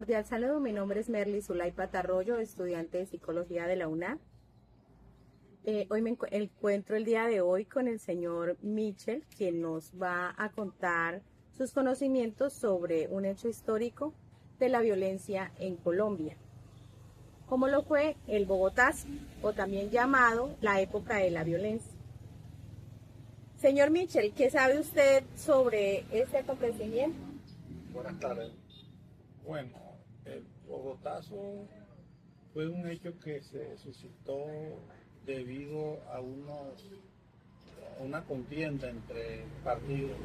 Cordial saludo, mi nombre es Merly Zulay Arroyo, estudiante de Psicología de la UNA. Hoy me encuentro el día de hoy con el señor Michel, quien nos va a contar sus conocimientos sobre un hecho histórico de la violencia en Colombia, como lo fue el Bogotazo, o también llamado la época de la violencia. Señor Michel, ¿qué sabe usted sobre este acontecimiento? Buenas tardes. Bueno, el Bogotazo fue un hecho que se suscitó debido a una contienda entre partidos,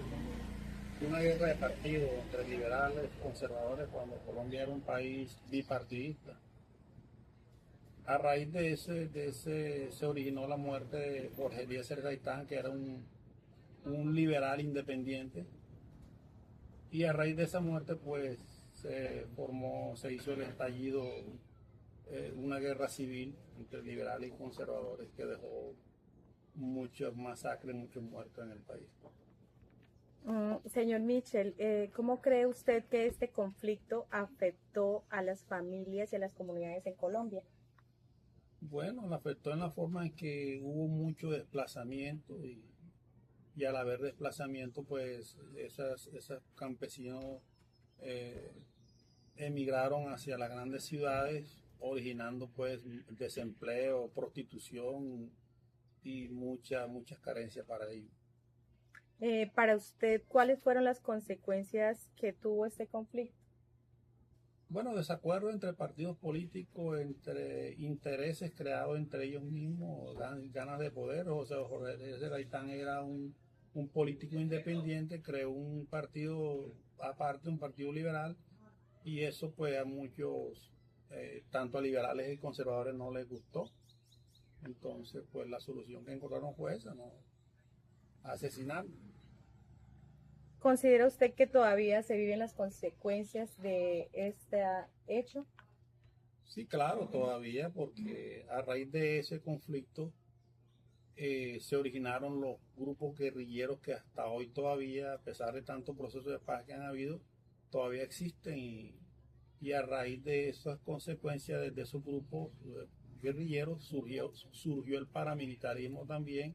una guerra de partidos entre liberales y conservadores cuando Colombia era un país bipartidista. A raíz de ese se originó la muerte de Jorge Eliezer Gaitán, que era un liberal independiente. Y a raíz de esa muerte, pues se hizo el estallido, una guerra civil entre liberales y conservadores que dejó muchas masacres, muchos muertos en el país. Señor Michel, ¿cómo cree usted que este conflicto afectó a las familias y a las comunidades en Colombia? Bueno, le afectó en la forma en que hubo mucho desplazamiento y al haber desplazamiento, pues esos campesinos eh, emigraron hacia las grandes ciudades, originando pues desempleo, prostitución y muchas carencias para ellos. Para usted, ¿cuáles fueron las consecuencias que tuvo este conflicto? Bueno, desacuerdo entre partidos políticos, entre intereses creados entre ellos mismos, ganas de poder. Jorge Gaitán era un político independiente, creó un partido aparte, un partido liberal, y eso pues a muchos, tanto a liberales y conservadores, no les gustó. Entonces, pues la solución que encontraron fue esa, ¿no? Asesinarlo. ¿Considera usted que todavía se viven las consecuencias de este hecho? Sí, claro, todavía, porque a raíz de ese conflicto se originaron los grupos guerrilleros que hasta hoy todavía, a pesar de tantos procesos de paz que han habido, todavía existen y a raíz de esas consecuencias de esos grupos guerrilleros surgió el paramilitarismo también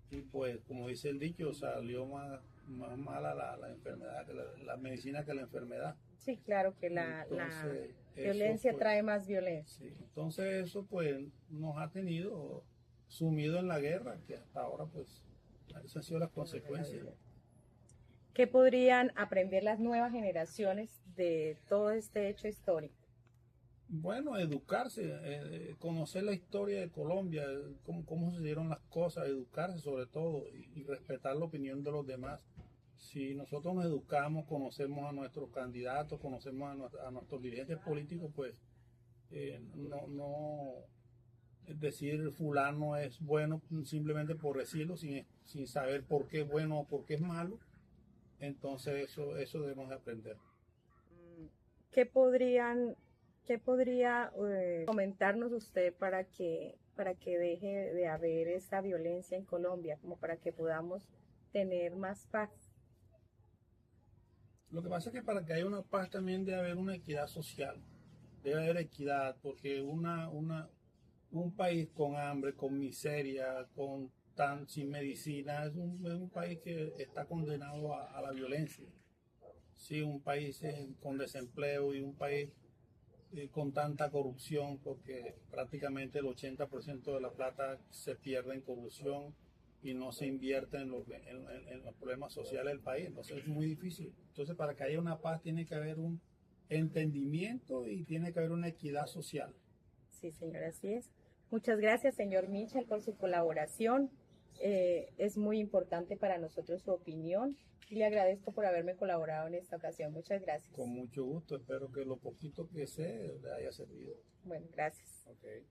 y pues como dice el dicho, salió más mala la enfermedad, que la medicina que la enfermedad. Sí, claro que la Entonces, eso violencia pues, trae más violencia. sí, entonces eso pues nos ha tenido sumido en la guerra, que hasta ahora pues esas han sido las consecuencias. ¿Qué podrían aprender las nuevas generaciones de todo este hecho histórico? Bueno, educarse, conocer la historia de Colombia, cómo se dieron las cosas, educarse sobre todo y respetar la opinión de los demás. Si nosotros nos educamos, conocemos a nuestros candidatos, conocemos a nuestros dirigentes políticos, pues no decir fulano es bueno simplemente por decirlo, sin saber por qué es bueno o por qué es malo, entonces eso debemos de aprender. ¿Qué podrían, qué podría comentarnos usted para que deje de haber esta violencia en Colombia, como para que podamos tener más paz? Lo que pasa es que para que haya una paz también debe haber una equidad social, debe haber equidad, porque un país con hambre, con miseria, sin medicina, es un país que está condenado a la violencia. Sí, un país con desempleo y un país con tanta corrupción, porque prácticamente el 80% de la plata se pierde en corrupción y no se invierte en los problemas sociales del país. Entonces es muy difícil. Entonces para que haya una paz tiene que haber un entendimiento y tiene que haber una equidad social. Sí, señor, así es. Muchas gracias, señor Mitchell, por su colaboración. Es muy importante para nosotros su opinión y le agradezco por haberme colaborado en esta ocasión. Muchas gracias. Con mucho gusto, espero que lo poquito que sé le haya servido. Bueno, gracias. Okay.